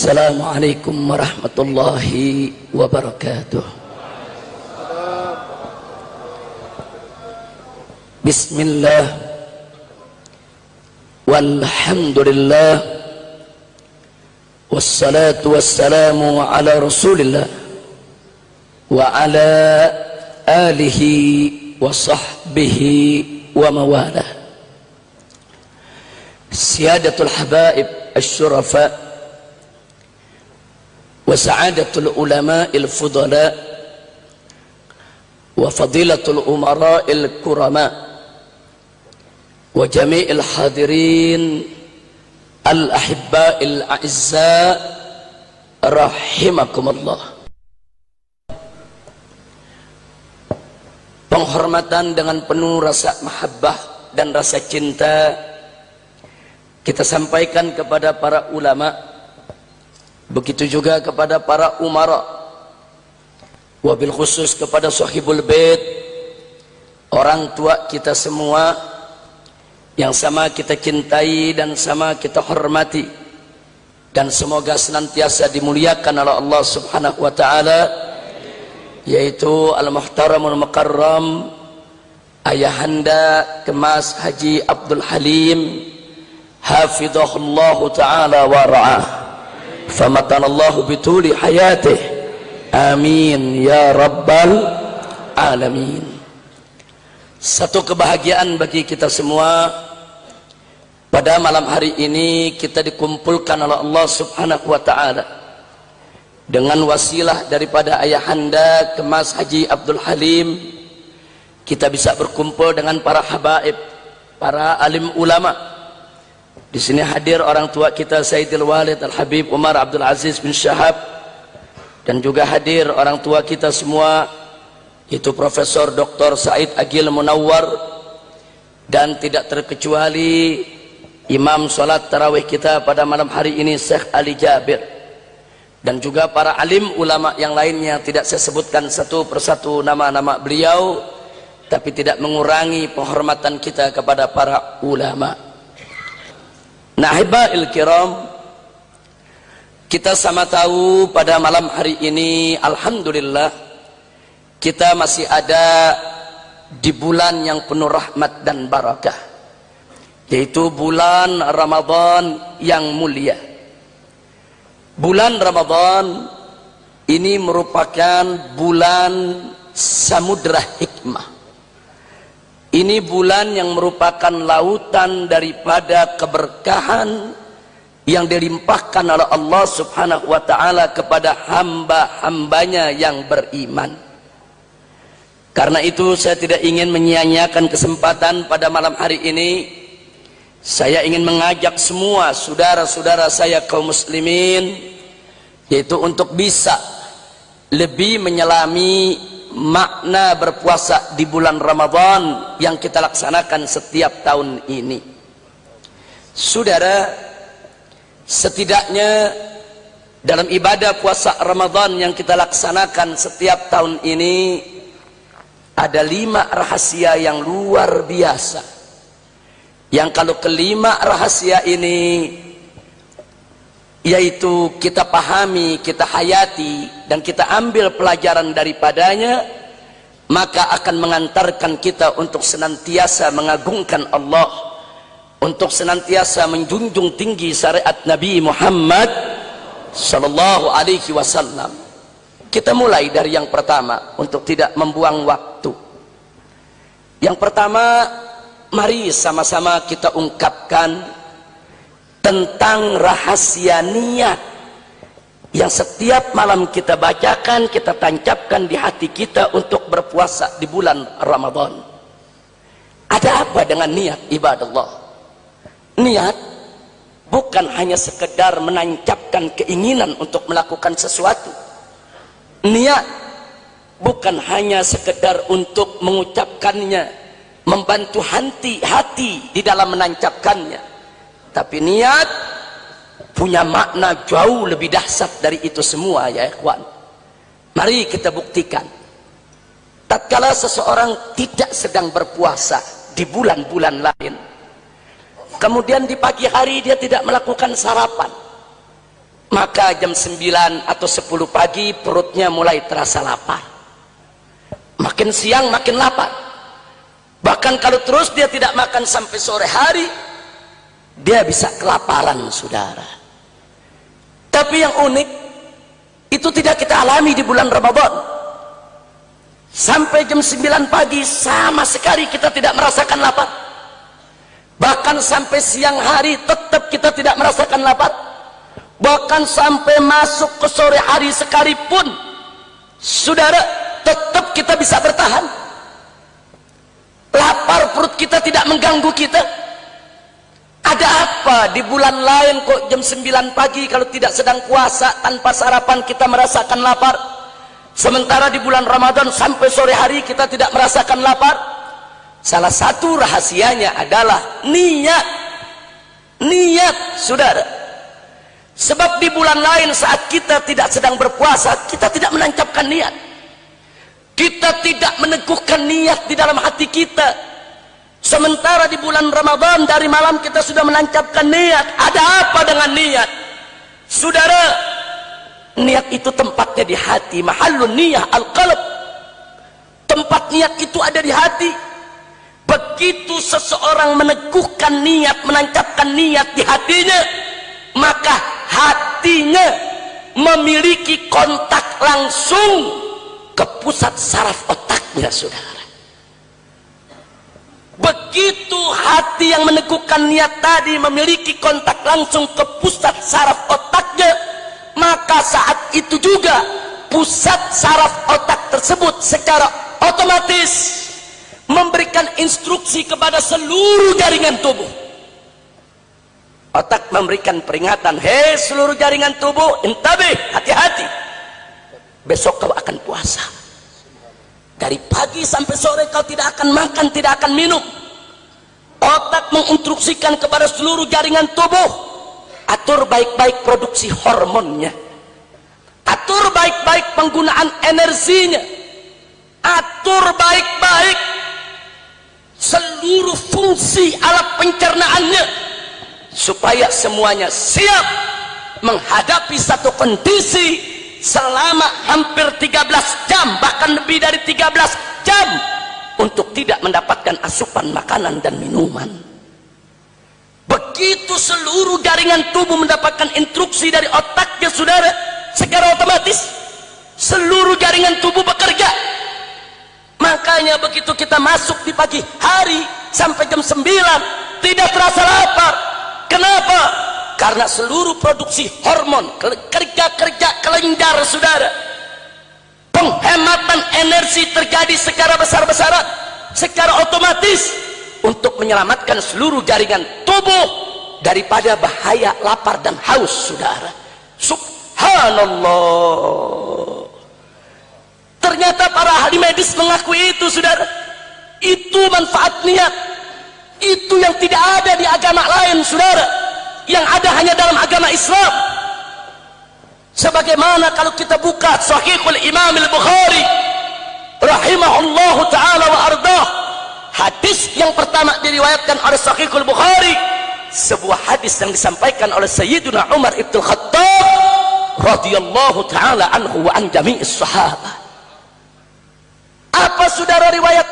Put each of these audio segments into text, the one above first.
Assalamualaikum warahmatullahi wabarakatuh. Bismillah walhamdulillah wassalatu wassalamu ala rasulillah wa ala alihi wa sahbihi wa mawalah. Siyadatul habaib asy-syurafa wa sa'adatul ulama'il fudala wa fadilatul umara'il kurama wa jami'il hadirin al-ahibba'il a'izza rahimakumullah. Penghormatan dengan penuh rasa mahabbah dan rasa cinta kita sampaikan kepada para ulama, begitu juga kepada para umara, wabil khusus kepada sahibul bait, orang tua kita semua yang sama kita cintai dan sama kita hormati, dan semoga senantiasa dimuliakan oleh Allah Subhanahu wa taala, yaitu al-muhtaramul mukarram ayahanda Kemas Haji Abdul Halim hafizahullahu taala wa ra'ah, famatanallahu bituli hayatih, amin ya rabbal alamin. Satu kebahagiaan bagi kita semua pada malam hari ini kita dikumpulkan oleh Allah Subhanahu wa taala dengan wasilah daripada ayahanda Kemas Haji Abdul Halim, kita bisa berkumpul dengan para habaib, para alim ulama. Di sini hadir orang tua kita Sayyidil Walid Al-Habib Umar Abdul Aziz bin Syahab, dan juga hadir orang tua kita semua, itu Profesor Dr. Said Agil Munawwar, dan tidak terkecuali imam salat tarawih kita pada malam hari ini Syekh Ali Jabir, dan juga para alim ulama yang lainnya. Tidak saya sebutkan satu persatu nama-nama beliau, tapi tidak mengurangi penghormatan kita kepada para ulama. Nahibail kiram, kita sama tahu pada malam hari ini alhamdulillah kita masih ada di bulan yang penuh rahmat dan barakah, yaitu bulan Ramadan yang mulia. Bulan Ramadan ini merupakan bulan samudra hikmah. Ini bulan yang merupakan lautan daripada keberkahan yang dilimpahkan oleh Allah Subhanahu wa taala kepada hamba-hambanya yang beriman. Karena itu saya tidak ingin menyia-nyiakan kesempatan pada malam hari ini. Saya ingin mengajak semua saudara-saudara saya kaum muslimin, yaitu untuk bisa lebih menyelami makna berpuasa di bulan Ramadan yang kita laksanakan setiap tahun ini. Saudara, setidaknya dalam ibadah puasa Ramadan yang kita laksanakan setiap tahun ini ada 5 rahasia yang luar biasa, yang kalau kelima rahasia ini yaitu kita pahami, kita hayati, dan kita ambil pelajaran daripadanya, maka akan mengantarkan kita untuk senantiasa mengagungkan Allah, untuk senantiasa menjunjung tinggi syariat Nabi Muhammad sallallahu alaihi wasallam. Kita mulai dari yang pertama untuk tidak membuang waktu. Yang pertama, mari sama-sama kita ungkapkan tentang rahasia niat yang setiap malam kita bacakan, kita tancapkan di hati kita untuk berpuasa di bulan Ramadan. Ada apa dengan niat ibadallah? Niat bukan hanya sekedar menancapkan keinginan untuk melakukan sesuatu. Niat bukan hanya sekedar untuk mengucapkannya, membantu hati di dalam menancapkannya. Tapi niat punya makna jauh lebih dahsyat dari itu semua, ya ikhwan. Mari kita buktikan. Tatkala seseorang tidak sedang berpuasa di bulan-bulan lain, kemudian di pagi hari dia tidak melakukan sarapan, maka jam 9 atau 10 pagi perutnya mulai terasa lapar. Makin siang makin lapar. Bahkan kalau terus dia tidak makan sampai sore hari, dia bisa kelaparan, saudara. Tapi yang unik, itu tidak kita alami di bulan Ramadan. Sampai jam 9 pagi sama sekali kita tidak merasakan lapar. Bahkan sampai siang hari tetap kita tidak merasakan lapar. Bahkan sampai masuk ke sore hari sekalipun, saudara, tetap kita bisa bertahan. Lapar perut kita tidak mengganggu kita. Ada apa di bulan lain kok jam 9 pagi kalau tidak sedang puasa tanpa sarapan kita merasakan lapar, sementara di bulan Ramadan sampai sore hari kita tidak merasakan lapar? Salah satu rahasianya adalah niat. Niat, saudara. Sebab di bulan lain saat kita tidak sedang berpuasa, kita tidak menancapkan niat. Kita tidak meneguhkan niat di dalam hati kita. Sementara di bulan Ramadan dari malam kita sudah menancapkan niat. Ada apa dengan niat? Saudara, niat itu tempatnya di hati. Mahallun niyah al-qalb. Tempat niat itu ada di hati. Begitu seseorang meneguhkan niat, menancapkan niat di hatinya, maka hatinya memiliki kontak langsung ke pusat saraf otaknya, saudara. Begitu hati yang meneguhkan niat tadi memiliki kontak langsung ke pusat saraf otaknya, maka saat itu juga pusat saraf otak tersebut secara otomatis memberikan instruksi kepada seluruh jaringan tubuh. Otak memberikan peringatan, hei seluruh jaringan tubuh, intabih, hati-hati, besok kau akan puasa. Dari pagi sampai sore kau tidak akan makan, tidak akan minum. Otak menginstruksikan kepada seluruh jaringan tubuh, atur baik-baik produksi hormonnya, atur baik-baik penggunaan energinya, atur baik-baik seluruh fungsi alat pencernaannya, supaya semuanya siap menghadapi satu kondisi selama hampir 13 jam, bahkan lebih dari 13 jam, untuk tidak mendapatkan asupan makanan dan minuman. Begitu seluruh jaringan tubuh mendapatkan instruksi dari otaknya, saudara, secara otomatis seluruh jaringan tubuh bekerja. Makanya begitu kita masuk di pagi hari sampai jam 9 tidak terasa lapar. Kenapa? Karena seluruh produksi hormon kerja-kerja kelenjar, saudara. Penghematan energi terjadi secara besar-besaran, secara otomatis, untuk menyelamatkan seluruh jaringan tubuh daripada bahaya lapar dan haus, saudara. Subhanallah. Ternyata para ahli medis mengakui itu, saudara. Itu manfaat niat. Itu yang tidak ada di agama lain, saudara. Yang ada hanya dalam agama Islam. Sebagaimana kalau kita buka Sahihul Imam Al-Bukhari rahimahullahu ta'ala wa ardah, hadis yang pertama diriwayatkan oleh Sahihul Bukhari, sebuah hadis yang disampaikan oleh Sayyiduna Umar Ibn Khattab radhiyallahu ta'ala anhu wa an jami'is sahabah. Apa, saudara, riwayat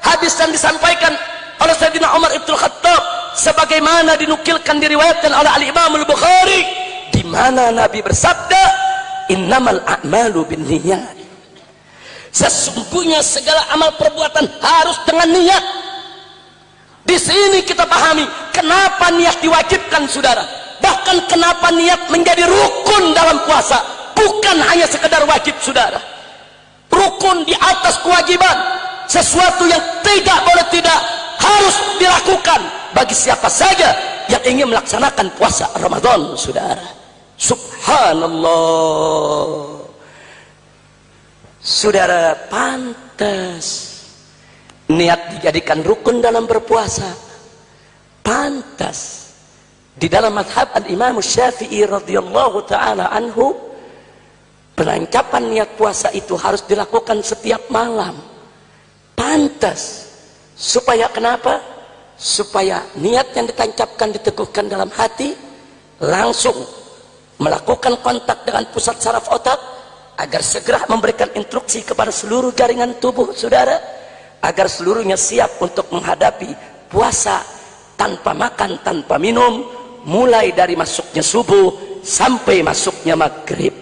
hadis yang disampaikan oleh Sayyidina Umar Ibn Khattab sebagaimana dinukilkan, diriwayatkan oleh Al-Imam Al-Bukhari, di mana Nabi bersabda, innamal a'malu binniyat, sesungguhnya segala amal perbuatan harus dengan niat. Di sini kita pahami kenapa niat diwajibkan, saudara. Bahkan kenapa niat menjadi rukun dalam puasa, bukan hanya sekedar wajib, saudara. Rukun di atas kewajiban, sesuatu yang tidak boleh tidak, harus dilakukan bagi siapa saja yang ingin melaksanakan puasa Ramadan, saudara. Subhanallah. Saudara, pantas niat dijadikan rukun dalam berpuasa. Pantas di dalam mazhab al-Imam Syafi'i radhiyallahu ta'ala anhu, penancapan niat puasa itu harus dilakukan setiap malam. Pantas. Supaya kenapa? Supaya niat yang ditancapkan, diteguhkan dalam hati langsung melakukan kontak dengan pusat saraf otak agar segera memberikan instruksi kepada seluruh jaringan tubuh saudara agar seluruhnya siap untuk menghadapi puasa tanpa makan, tanpa minum, mulai dari masuknya subuh sampai masuknya maghrib.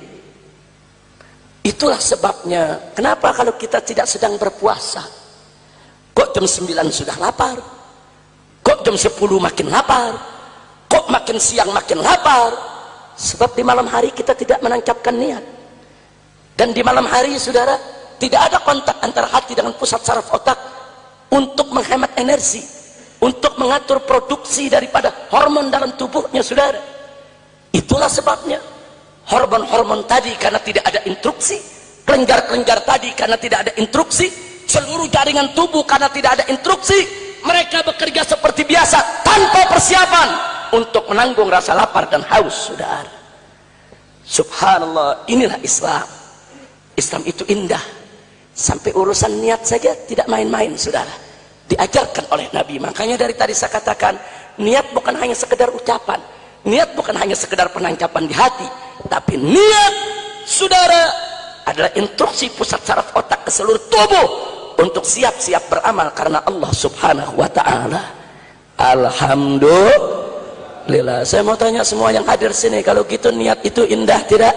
Itulah sebabnya kenapa kalau kita tidak sedang berpuasa kok jam 9 sudah lapar, kok jam 10 makin lapar, kok makin siang makin lapar. Sebab di malam hari kita tidak menancapkan niat. Dan di malam hari saudara tidak ada kontak antara hati dengan pusat saraf otak untuk menghemat energi, untuk mengatur produksi daripada hormon dalam tubuhnya saudara. Itulah sebabnya hormon-hormon tadi karena tidak ada instruksi, kelenjar-kelenjar tadi karena tidak ada instruksi, seluruh jaringan tubuh karena tidak ada instruksi, mereka bekerja seperti biasa tanpa persiapan untuk menanggung rasa lapar dan haus saudara. Subhanallah, inilah Islam. Islam itu indah, sampai urusan niat saja tidak main-main saudara, diajarkan oleh Nabi. Makanya dari tadi saya katakan niat bukan hanya sekedar ucapan, niat bukan hanya sekedar penancapan di hati, tapi niat saudara adalah instruksi pusat saraf otak ke seluruh tubuh untuk siap-siap beramal karena Allah subhanahu wa ta'ala. Alhamdulillah. Saya mau tanya semua yang hadir sini, kalau gitu niat itu indah tidak?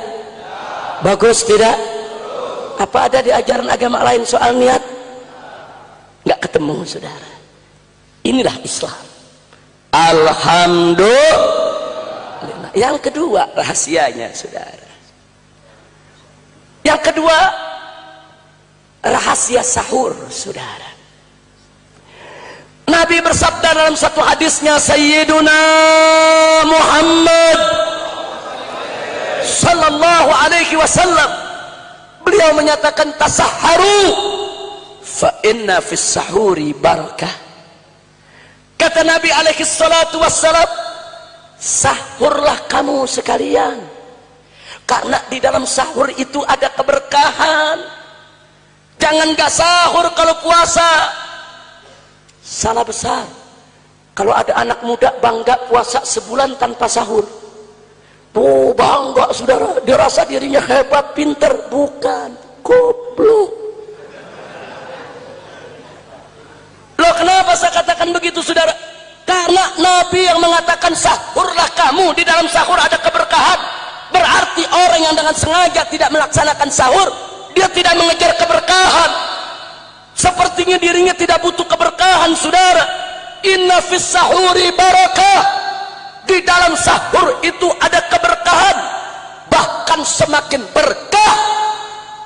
Bagus tidak? Apa ada di ajaran agama lain soal niat? Nggak ketemu saudara. Inilah Islam. Alhamdulillah. Yang kedua rahasianya saudara, yang kedua rahasia sahur saudara. Nabi bersabda dalam satu hadisnya, Sayyiduna Muhammad sallallahu alaihi wasallam, beliau menyatakan tasahharu fa inna fis sahuri barakah. Kata Nabi alaihi salatu wassalam, sahurlah kamu sekalian karena di dalam sahur itu ada keberkahan. Jangan gak sahur kalau puasa, salah besar. Kalau ada anak muda bangga puasa sebulan tanpa sahur, oh bangga saudara, dia rasa dirinya hebat, pinter. Bukan, goblok. Loh kenapa saya katakan begitu saudara? Karena Nabi yang mengatakan sahurlah kamu, di dalam sahur ada keberkahan. Berarti orang yang dengan sengaja tidak melaksanakan sahur, dia tidak mengejar keberkahan. Sepertinya dirinya tidak butuh keberkahan saudara. Inna fis sahuri barakah. Di dalam sahur itu ada keberkahan, bahkan semakin berkah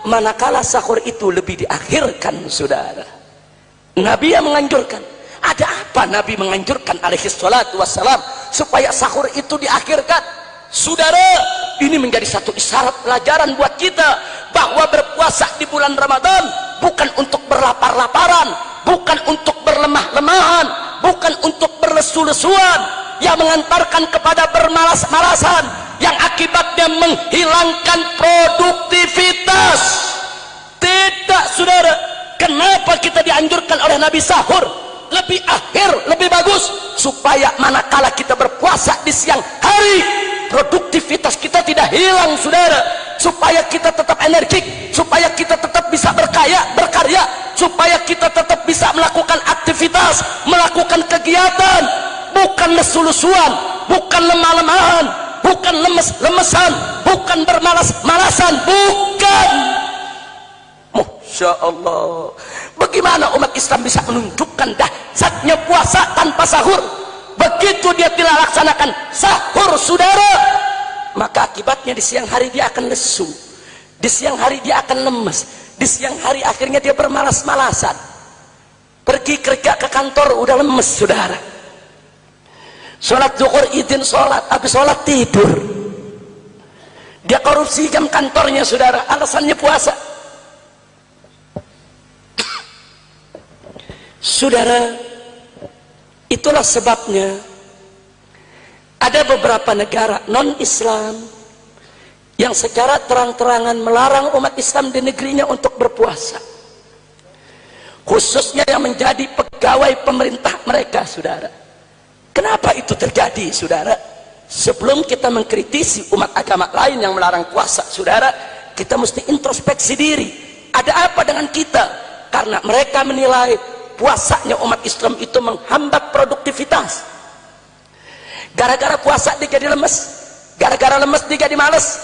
manakala sahur itu lebih diakhirkan saudara. Nabi yang menganjurkan. Ada apa Nabi menganjurkan alaihi salatu wassalam supaya sahur itu diakhirkan? Saudara, ini menjadi satu isyarat pelajaran buat kita bahwa berpuasa di bulan Ramadan bukan untuk berlapar-laparan, bukan untuk berlemah-lemahan, bukan untuk berlesu-lesuan yang mengantarkan kepada bermalas-malasan yang akibatnya menghilangkan produktivitas. Tidak saudara. Kenapa kita dianjurkan oleh Nabi sahur lebih akhir, lebih bagus? Supaya manakala kita berpuasa di siang hari, produktivitas kita tidak hilang saudara. Supaya kita tetap energik, supaya kita tetap bisa berkarya, supaya kita tetap bisa melakukan aktivitas, melakukan kegiatan. Bukan lesu-lesuan, bukan lemah-lemahan, bukan lemes-lemesan, bukan bermalas-malasan, bukan. Masya Allah, bagaimana umat Islam bisa menunjukkan dahsyatnya puasa tanpa sahur? Begitu dia tidak laksanakan sahur saudara, maka akibatnya di siang hari dia akan lesu, di siang hari dia akan lemes, di siang hari akhirnya dia bermalas-malasan. Pergi kerja ke kantor udah lemes saudara, sholat zuhur izin sholat, habis sholat tidur. Dia korupsi jam kantornya saudara, alasannya puasa. Saudara, itulah sebabnya ada beberapa negara non-Islam yang secara terang-terangan melarang umat Islam di negerinya untuk berpuasa, khususnya yang menjadi pegawai pemerintah mereka saudara. Kenapa itu terjadi saudara? Sebelum kita mengkritisi umat agama lain yang melarang puasa, saudara, kita mesti introspeksi diri. Ada apa dengan kita? Karena mereka menilai puasanya umat Islam itu menghambat produktivitas. Gara-gara puasa dia jadi lemes, gara-gara lemes dia jadi malas,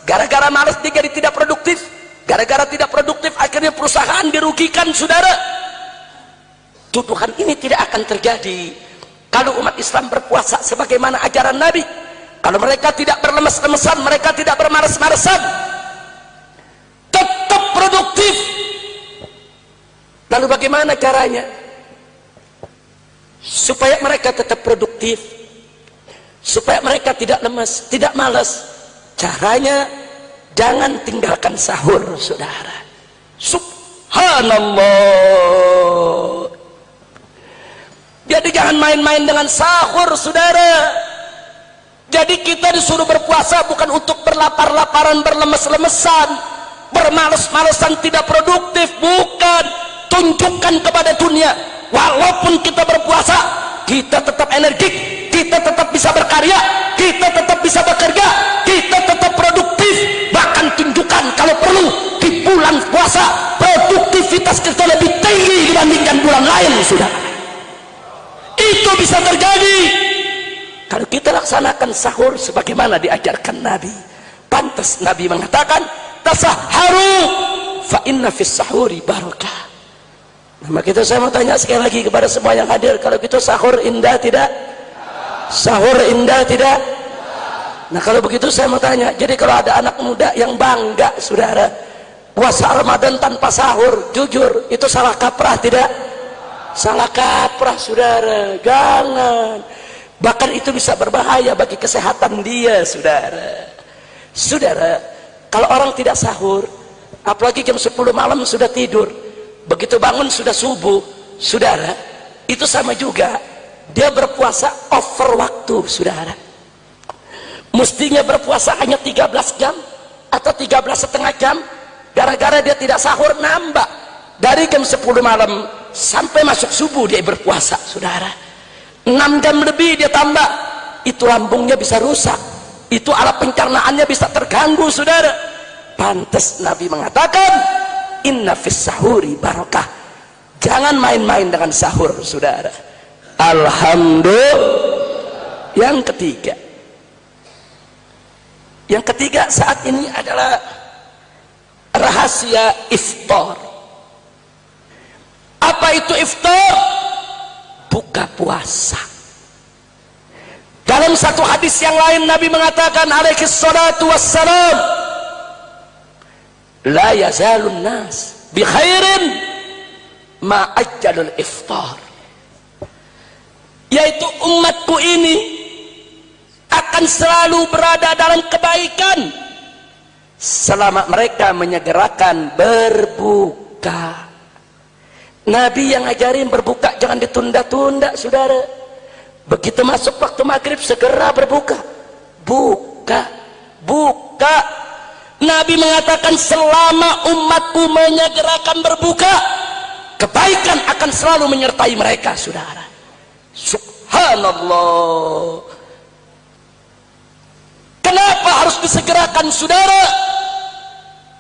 gara-gara malas dia jadi tidak produktif, gara-gara tidak produktif akhirnya perusahaan dirugikan, saudara. Tuduhan ini tidak akan terjadi kalau umat Islam berpuasa sebagaimana ajaran Nabi. Kalau mereka tidak berlemes-lemesan, mereka tidak bermalas-malasan, tetap produktif. Lalu bagaimana caranya supaya mereka tetap produktif, supaya mereka tidak lemes, tidak malas? Caranya jangan tinggalkan sahur, saudara. Subhanallah. Jadi jangan main-main dengan sahur, saudara. Jadi kita disuruh berpuasa bukan untuk berlapar-laparan, berlemes-lemesan, bermalas-malasan, tidak produktif, bukan. Tunjukkan kepada dunia, walaupun kita berpuasa, kita tetap energik, kita tetap bisa berkarya, kita tetap bisa bekerja, kita tetap produktif. Bahkan tunjukkan kalau perlu di bulan puasa produktivitas kita lebih tinggi dibandingkan bulan lain, saudara. Itu bisa terjadi kalau kita laksanakan sahur sebagaimana diajarkan Nabi. Pantas Nabi mengatakan, tasahharu fa inna fis sahuri barakah. Nah, maka itu saya mau tanya sekali lagi kepada semua yang hadir, kalau gitu sahur indah tidak? Sahur indah tidak? Nah, kalau begitu saya mau tanya, jadi kalau ada anak muda yang bangga, saudara, puasa Ramadan tanpa sahur, jujur itu salah kaprah tidak? Salah kaprah, saudara. Jangan. Bahkan itu bisa berbahaya bagi kesehatan dia, saudara. Saudara, kalau orang tidak sahur, apalagi jam 10 malam sudah tidur, begitu bangun sudah subuh, saudara, itu sama juga dia berpuasa over waktu, saudara. Mestinya berpuasa hanya 13 jam atau 13,5 jam, gara-gara dia tidak sahur, nambah dari jam 10 malam sampai masuk subuh dia berpuasa, saudara. 6 jam lebih dia tambah, itu lambungnya bisa rusak, itu alat pencernaannya bisa terganggu, saudara. Pantas Nabi mengatakan, inna fis sahuri barakah. Jangan main-main dengan sahur, saudara. Alhamdulillah. Yang ketiga saat ini adalah rahasia iftar. Apa itu iftar? Buka puasa. Dalam satu hadis yang lain Nabi mengatakan alaihi salatu wassalam, la yazalun nas bi khairin ma ajjalul iftar. Yaitu umatku ini akan selalu berada dalam kebaikan selama mereka menyegerakan berbuka. Nabi yang ngajarin berbuka jangan ditunda-tunda, saudara. Begitu masuk waktu maghrib segera berbuka. Buka. Nabi mengatakan selama umatku menyegerakan berbuka, kebaikan akan selalu menyertai mereka, saudara. Subhanallah. Kenapa harus disegerakan, saudara?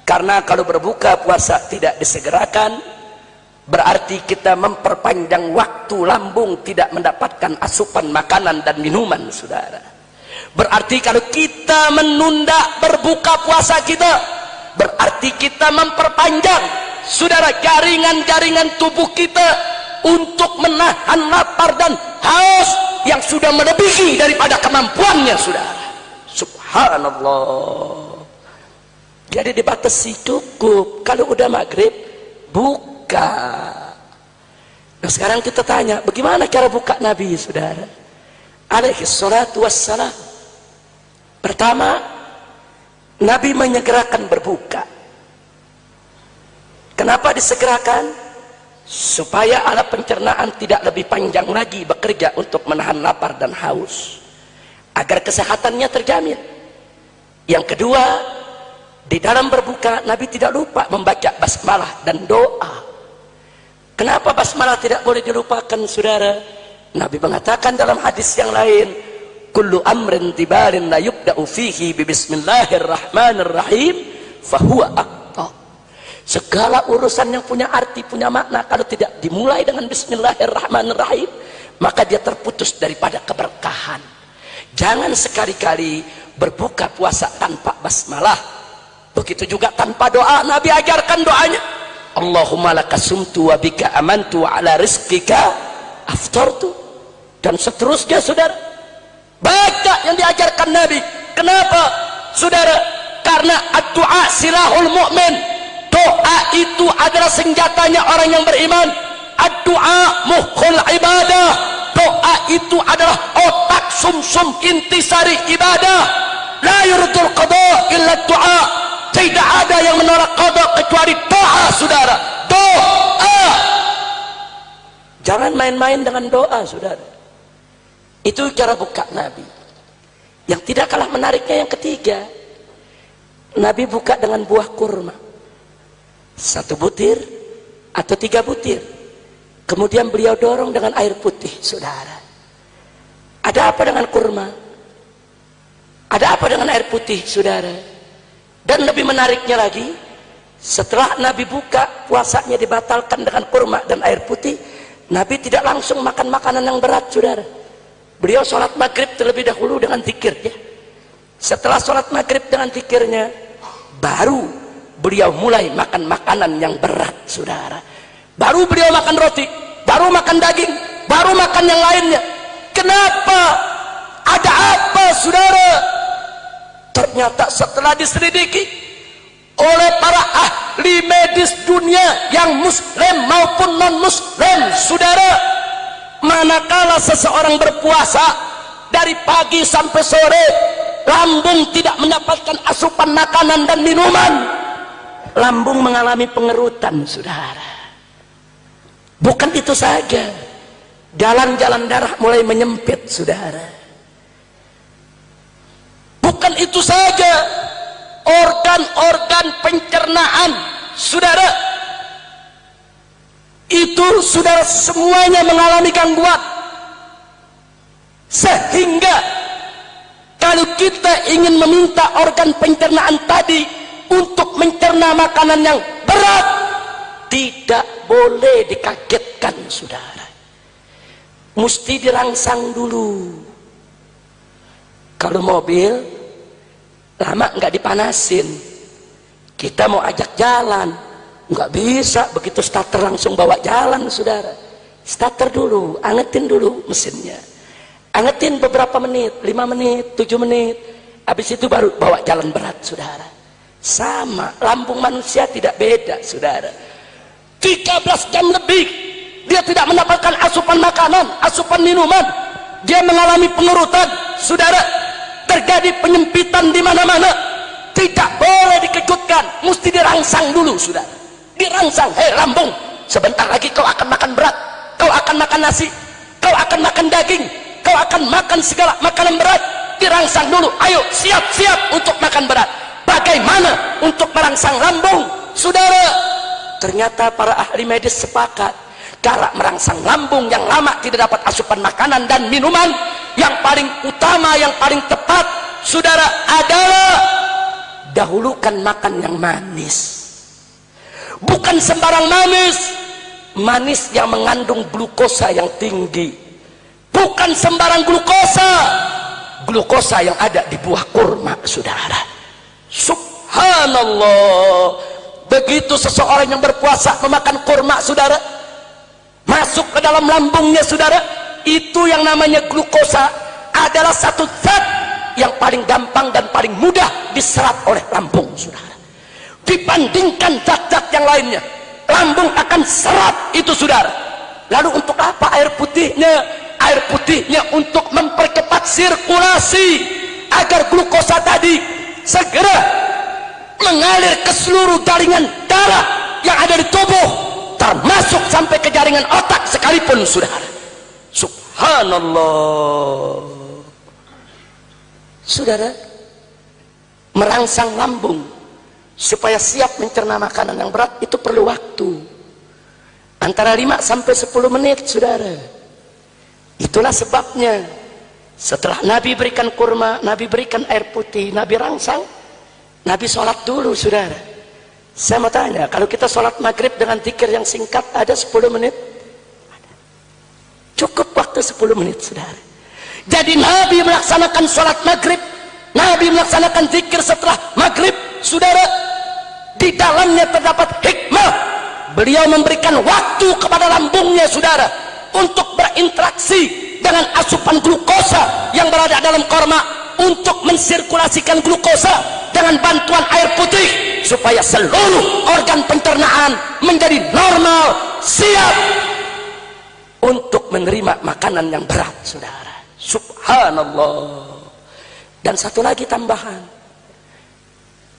Karena kalau berbuka puasa tidak disegerakan, berarti kita memperpanjang waktu lambung tidak mendapatkan asupan makanan dan minuman, saudara. Berarti kalau kita menunda berbuka puasa kita, berarti kita memperpanjang, saudara, jaringan-jaringan tubuh kita untuk menahan lapar dan haus yang sudah melebihi daripada kemampuannya, saudara. Subhanallah. Jadi dibatasi cukup. Kalau udah maghrib buka. Nah sekarang kita tanya, bagaimana cara buka Nabi, saudara? Alaihi salatu wassalam. Pertama, Nabi menyegerakan berbuka. Kenapa disegerakan? Supaya alat pencernaan tidak lebih panjang lagi bekerja untuk menahan lapar dan haus, agar kesehatannya terjamin. Yang kedua, di dalam berbuka Nabi tidak lupa membaca basmalah dan doa. Kenapa basmalah tidak boleh dilupakan, saudara? Nabi mengatakan dalam hadis yang lain, kullu amrin tibarin la yubda'u fihi bi bismillahirrahmanirrahim fahuwa aqta. Segala urusan yang punya arti, punya makna, kalau tidak dimulai dengan bismillahirrahmanirrahim, maka dia terputus daripada keberkahan. Jangan sekali-kali berbuka puasa tanpa basmalah. Begitu juga tanpa doa. Nabi ajarkan doanya, Allahumma laka sumtu wa bika amantu wa ala rizqika aftartu, dan seterusnya. Saudara, baca yang diajarkan Nabi. Kenapa saudara? Karena ad-du'a silahul mu'min. Doa itu adalah senjatanya orang yang beriman. Ad-du'a mukhul ibadah. Doa itu adalah otak sumsum intisari ibadah. La yurdul qada illa doa. Tidak ada yang menolak qada kecuali doa. Saudara, doa. Jangan main-main dengan doa, saudara. Itu cara buka Nabi. Yang tidak kalah menariknya yang ketiga, Nabi buka dengan buah kurma, 1 butir atau 3 butir. Kemudian beliau dorong dengan air putih. Saudara, ada apa dengan kurma? Ada apa dengan air putih, saudara? Dan lebih menariknya lagi, setelah Nabi buka, puasanya dibatalkan dengan kurma dan air putih, Nabi tidak langsung makan makanan yang berat, saudara. Beliau sholat maghrib terlebih dahulu dengan zikirnya. Setelah sholat maghrib dengan zikirnya, baru beliau mulai makan makanan yang berat, saudara. Baru beliau makan roti, baru makan daging, baru makan yang lainnya. Kenapa? Ada apa, saudara? Ternyata setelah diselidiki oleh para ahli medis dunia, yang muslim maupun non muslim, saudara, manakala seseorang berpuasa dari pagi sampai sore, lambung tidak mendapatkan asupan makanan dan minuman, lambung mengalami pengerutan, saudara. Bukan itu saja, jalan-jalan darah mulai menyempit, saudara. Bukan itu saja, organ-organ pencernaan, saudara, itu saudara semuanya mengalami gangguan. Sehingga kalau kita ingin meminta organ pencernaan tadi untuk mencerna makanan yang berat, tidak boleh dikagetkan, saudara. Mesti dirangsang dulu. Kalau mobil lama nggak dipanasin, kita mau ajak jalan, nggak bisa begitu starter langsung bawa jalan, saudara. Starter dulu, angetin dulu mesinnya, angetin beberapa menit, 5 menit, 7 menit, habis itu baru bawa jalan berat, saudara. Sama, lambung manusia tidak beda, saudara. 13 jam lebih dia tidak mendapatkan asupan makanan, asupan minuman, dia mengalami pengerutan, saudara. Terjadi penyempitan di mana-mana. Tidak boleh dikejutkan, mesti dirangsang dulu, saudara. Dirangsang. Hei lambung, sebentar lagi kau akan makan berat, kau akan makan nasi, kau akan makan daging, kau akan makan segala makanan berat. Dirangsang dulu. Ayo siap-siap untuk makan berat. Bagaimana untuk merangsang lambung, saudara? Ternyata para ahli medis sepakat, cara merangsang lambung yang lama tidak dapat asupan makanan dan minuman, yang paling utama, yang paling tepat, saudara, adalah dahulukan makan yang manis. Bukan sembarang manis, manis yang mengandung glukosa yang tinggi. Bukan sembarang glukosa, glukosa yang ada di buah kurma, saudara. Subhanallah. Begitu seseorang yang berpuasa memakan kurma, saudara, masuk ke dalam lambungnya, saudara, itu yang namanya glukosa adalah satu zat yang paling gampang dan paling mudah diserap oleh lambung, saudara. Dibandingkan zat-zat yang lainnya, lambung akan serap itu, saudara. Lalu untuk apa air putihnya? Air putihnya untuk mempercepat sirkulasi agar glukosa tadi segera mengalir ke seluruh jaringan darah yang ada di tubuh, termasuk sampai ke jaringan otak sekalipun, saudara. Subhanallah. Saudara, merangsang lambung supaya siap mencerna makanan yang berat itu perlu waktu antara 5 sampai 10 menit, saudara. Itulah sebabnya Setelah Nabi berikan kurma, Nabi berikan air putih, Nabi rangsang, Nabi sholat dulu, saudara. Saya mau tanya, kalau kita sholat maghrib dengan zikir yang singkat, ada 10 menit? Cukup waktu 10 menit, saudara. Jadi Nabi melaksanakan sholat maghrib, Nabi melaksanakan zikir setelah maghrib, saudara. Di dalamnya terdapat hikmah. Beliau memberikan waktu kepada lambungnya, saudara, untuk berinteraksi dengan asupan glukosa yang berada dalam korma, untuk mensirkulasikan glukosa dengan bantuan air putih, supaya seluruh organ pencernaan menjadi normal, siap untuk menerima makanan yang berat, saudara. Subhanallah. Dan satu lagi tambahan,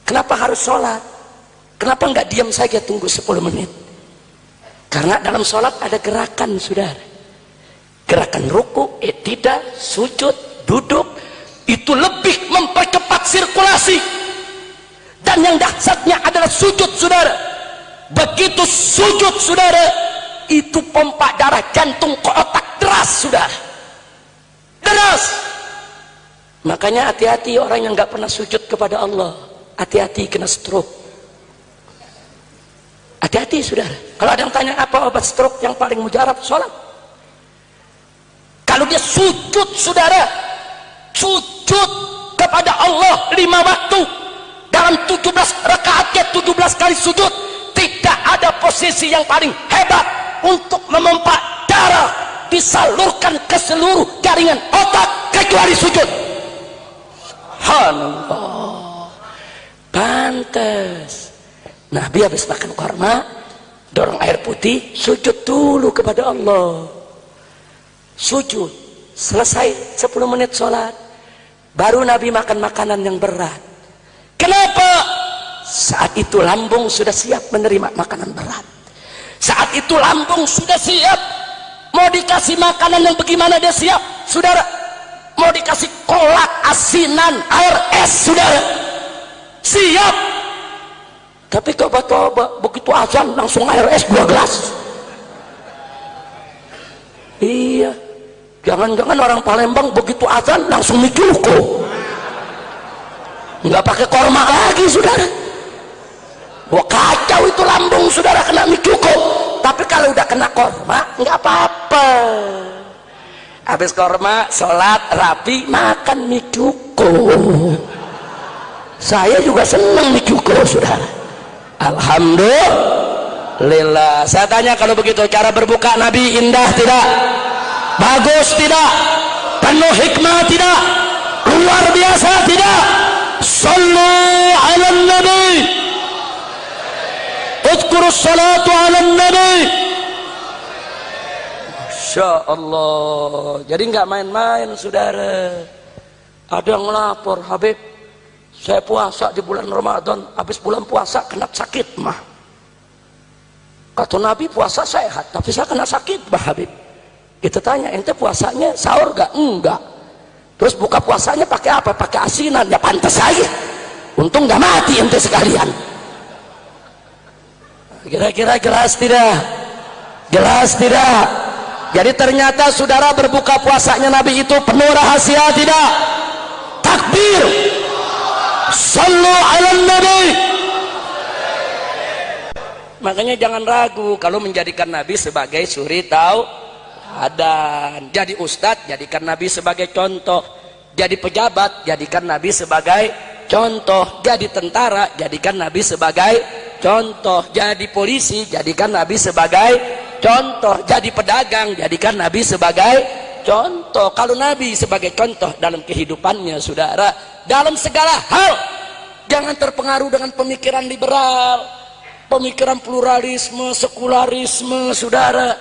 kenapa harus sholat? Kenapa enggak diam saja tunggu 10 menit? Karena dalam sholat ada gerakan, saudara. Gerakan ruku, i'tidal, sujud, duduk, itu lebih mempercepat sirkulasi. Dan yang dahsyatnya adalah sujud, saudara. Begitu sujud, saudara, itu pompa darah jantung ke otak deras, saudara. Deras. Makanya hati-hati orang yang nggak pernah sujud kepada Allah, hati-hati kena stroke. Hati-hati, saudara. Kalau ada yang tanya apa obat stroke yang paling mujarab, sholat. Kalau dia sujud, saudara, sujud kepada Allah 5 waktu dalam 17 rakaatnya, 17 kali sujud, tidak ada posisi yang paling hebat untuk memompa darah disalurkan ke seluruh jaringan otak kecuali sujud. Subhanallah. Pantes Nabi habis makan korma, dorong air putih, sujud dulu kepada Allah. Sujud, selesai 10 menit sholat, baru Nabi makan makanan yang berat. Kenapa? Saat itu lambung sudah siap menerima makanan berat. Saat itu lambung sudah siap. Mau dikasih makanan yang bagaimana dia siap, saudara. Mau dikasih kolak, asinan, air es, saudara, siap. Tapi coba-coba begitu azan langsung air es 2 gelas. Iya. Jangan-jangan orang Palembang begitu azan langsung micuko, nggak pakai korma lagi, saudara. Wah, kacau itu lambung, saudara, kena micuko. Tapi kalau udah kena korma nggak apa-apa. Habis korma, sholat rapi, makan micuko. Saya juga senang micuko, saudara. Alhamdulillah. Saya tanya, kalau begitu cara berbuka Nabi indah tidak? Bagus tidak? Penuh hikmah tidak? Luar biasa tidak? Sallu ala nabi, udhkurus salatu ala nabi. Masya Allah. Jadi nggak main-main, saudara. Ada yang ngelapor, Habib, saya puasa di bulan Ramadan, habis bulan puasa kena sakit mah. Kata Nabi puasa sehat, tapi saya kena sakit mah, Habib. Kita tanya, ente puasanya sahur gak? Enggak. Terus buka puasanya pakai apa? Pakai asinan. Ya pantas aja, untung gak mati ente sekalian. Kira-kira jelas tidak? Jelas tidak? Jadi ternyata, saudara, berbuka puasanya Nabi itu penuh rahasia tidak? Takbir, sallu ala nabi. Makanya jangan ragu kalau menjadikan Nabi sebagai suri tauladan. Jadi ustadz, jadikan Nabi sebagai contoh. Jadi pejabat, jadikan Nabi sebagai contoh. Jadi tentara, jadikan Nabi sebagai contoh. Jadi polisi, jadikan Nabi sebagai contoh. Jadi pedagang, jadikan Nabi sebagai contoh. Kalau Nabi sebagai contoh dalam kehidupannya, saudara, dalam segala hal, jangan terpengaruh dengan pemikiran liberal, pemikiran pluralisme, sekularisme, saudara.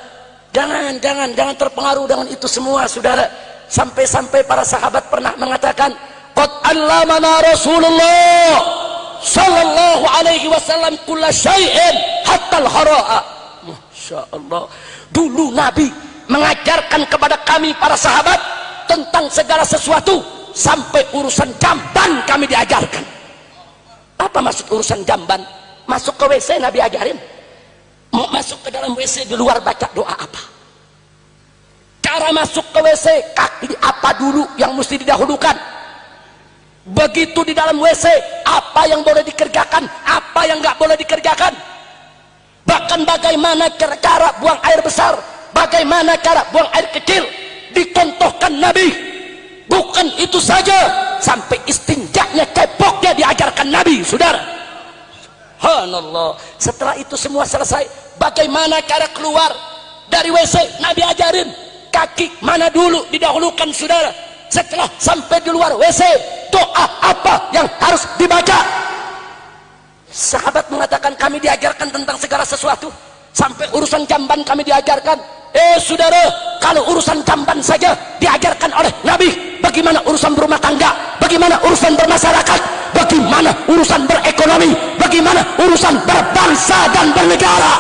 Jangan terpengaruh dengan itu semua, saudara. Sampai-sampai para sahabat pernah mengatakan, qad allamana Rasulullah sallallahu alaihi wasallam kulla syai'in hatta al-hara'a. Masya Allah. Dulu Nabi mengajarkan kepada kami para sahabat tentang segala sesuatu, sampai urusan jamban kami diajarkan. Apa maksud urusan jamban? Masuk ke WC Nabi ajarin. Mau masuk ke dalam WC di luar baca doa apa? cara masuk ke WC, kaki apa dulu yang mesti didahulukan? Begitu di dalam WC, apa yang boleh dikerjakan, apa yang nggak boleh dikerjakan? Bahkan bagaimana cara buang air besar, bagaimana cara buang air kecil, dicontohkan Nabi. Bukan itu saja, sampai istinjaknya, cepoknya diajarkan Nabi, saudara. Subhanallah. Setelah itu semua selesai, bagaimana cara keluar dari WC, Nabi ajarin. Kaki mana dulu didahulukan, saudara. Setelah sampai di luar WC, doa apa yang harus dibaca? Sahabat mengatakan, kami diajarkan tentang segala sesuatu, sampai urusan jamban kami diajarkan. Saudara, kalau urusan jamban saja diajarkan oleh Nabi, bagaimana urusan berumah tangga, bagaimana urusan bermasyarakat, bagaimana urusan berekonomi, bagaimana urusan berbangsa dan bernegara?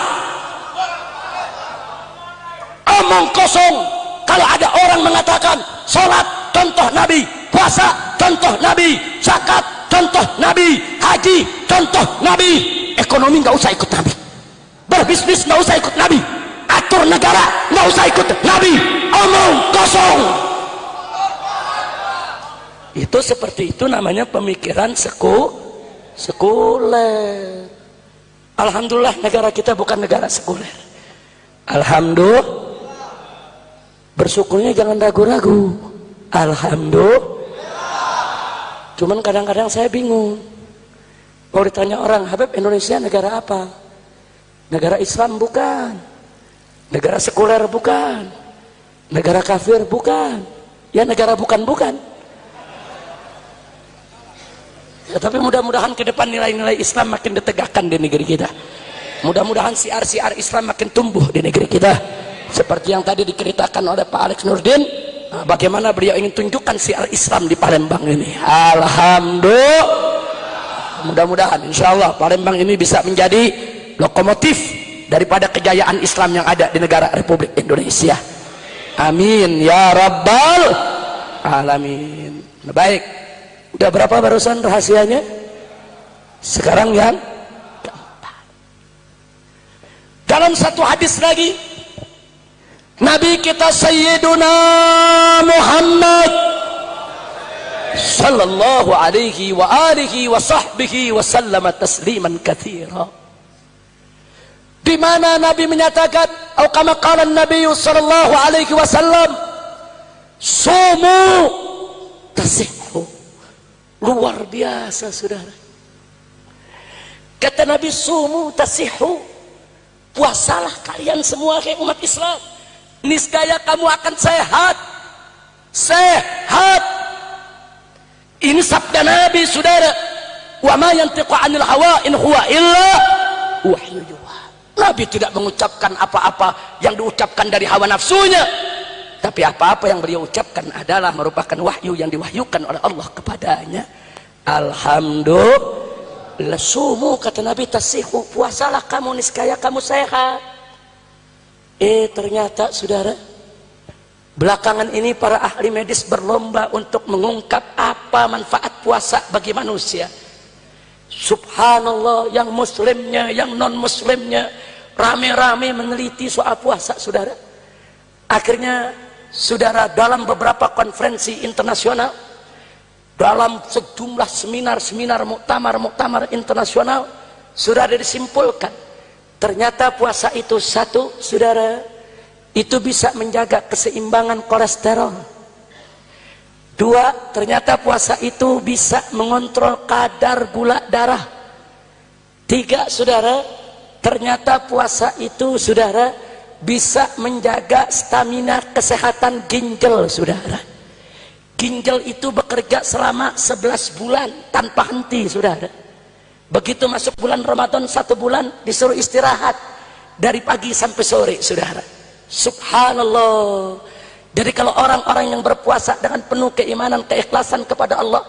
Omong kosong. Kalau ada orang mengatakan sholat contoh Nabi, puasa contoh Nabi, zakat contoh Nabi, haji contoh Nabi, ekonomi nggak usah ikut Nabi, berbisnis nggak usah ikut Nabi, atur negara nggak usah ikut Nabi, omong kosong. Itu seperti itu namanya pemikiran sekuler. Alhamdulillah negara kita bukan negara sekuler. Alhamdulillah. Bersyukurnya jangan ragu-ragu. Alhamdulillah. Cuman kadang-kadang saya bingung. Kalau ditanya orang, Habib, Indonesia negara apa? Negara Islam bukan, negara sekuler bukan, negara kafir bukan, ya negara bukan. Ya, tapi mudah-mudahan ke depan nilai-nilai Islam makin ditegakkan di negeri kita. Mudah-mudahan siar-siar Islam makin tumbuh di negeri kita. Seperti yang tadi diceritakan oleh Pak Alex Nurdin, bagaimana beliau ingin tunjukkan siar Islam di Palembang ini. Alhamdulillah. Mudah-mudahan insyaallah Palembang ini bisa menjadi lokomotif daripada kejayaan Islam yang ada di negara Republik Indonesia. Amin ya rabbal alamin. Baik, udah berapa barusan rahasianya? Sekarang yang keempat. Dalam satu hadis lagi, Nabi kita Sayyiduna Muhammad sallallahu alaihi wa alihi wa sahbihi wa sallama tasliman katsira, di mana Nabi menyatakan, atau kama qala Nabi sallallahu alaihi wasallam, sumu tasihhu. Luar biasa, saudara. Kata Nabi, sumu tasihhu, puasalah kalian semua kayak umat Islam, niscaya kamu akan sehat. Ini sabda Nabi, saudara. Wa ma yantiqu 'anil hawa in huwa illa wahyu yuha. Nabi tidak mengucapkan apa-apa yang diucapkan dari hawa nafsunya, tapi apa-apa yang beliau ucapkan adalah merupakan wahyu yang diwahyukan oleh Allah kepadanya. Alhamdulillah. Sumu, kata Nabi, tasihu, puasalah kamu niscaya kamu sehat. Ternyata, saudara, belakangan ini para ahli medis berlomba untuk mengungkap apa manfaat puasa bagi manusia. Subhanallah, yang muslimnya, yang non muslimnya rame-rame meneliti soal puasa, saudara. Akhirnya, saudara, dalam beberapa konferensi internasional, dalam sejumlah seminar-seminar, muktamar internasional, sudah ada disimpulkan, ternyata puasa itu satu, saudara, itu bisa menjaga keseimbangan kolesterol. Dua, ternyata puasa itu bisa mengontrol kadar gula darah. Tiga, saudara, ternyata puasa itu, saudara, bisa menjaga stamina kesehatan ginjal, saudara. Ginjal itu bekerja selama 11 bulan tanpa henti, saudara. Begitu masuk bulan Ramadan, 1 bulan disuruh istirahat dari pagi sampai sore, saudara. Subhanallah. Jadi kalau orang-orang yang berpuasa dengan penuh keimanan, keikhlasan kepada Allah,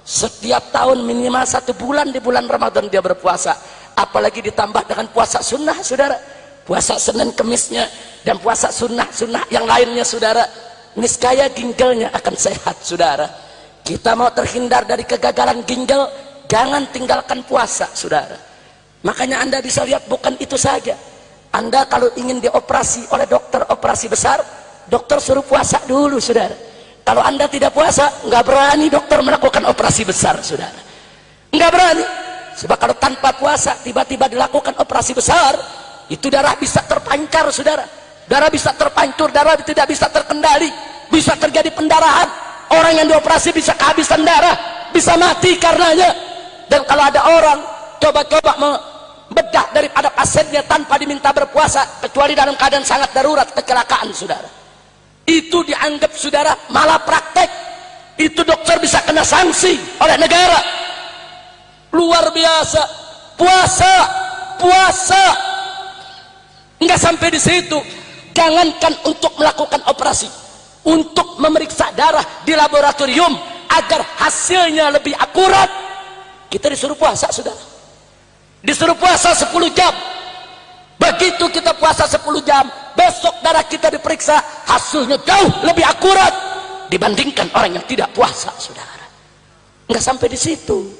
setiap tahun minimal 1 bulan di bulan Ramadan dia berpuasa. Apalagi ditambah dengan puasa sunnah, saudara. Puasa Senin Kemisnya dan puasa sunnah-sunnah yang lainnya, saudara. Niscaya ginjalnya akan sehat, saudara. Kita mau terhindar dari kegagalan ginjal, jangan tinggalkan puasa, saudara. Makanya Anda bisa lihat, bukan itu saja. Anda kalau ingin dioperasi oleh dokter operasi besar, dokter suruh puasa dulu, saudara. Kalau anda tidak puasa, nggak berani dokter melakukan operasi besar, saudara. Nggak berani. Sebab kalau tanpa puasa tiba-tiba dilakukan operasi besar, itu darah bisa terpancar, saudara. Darah bisa terpancur, darah tidak bisa terkendali, bisa terjadi pendarahan. Orang yang dioperasi bisa kehabisan darah, bisa mati karenanya. Dan kalau ada orang coba-coba membedah daripada pasiennya tanpa diminta berpuasa, kecuali dalam keadaan sangat darurat, kecelakaan, saudara, itu dianggap, saudara, malah praktek. Itu dokter bisa kena sanksi oleh negara. Luar biasa. Puasa. Enggak sampai di situ. Jangankan untuk melakukan operasi, untuk memeriksa darah di laboratorium agar hasilnya lebih akurat, kita disuruh puasa, saudara. Disuruh puasa 10 jam. Begitu kita puasa 10 jam, besok darah kita diperiksa, hasilnya jauh lebih akurat dibandingkan orang yang tidak puasa, saudara. Enggak sampai di situ.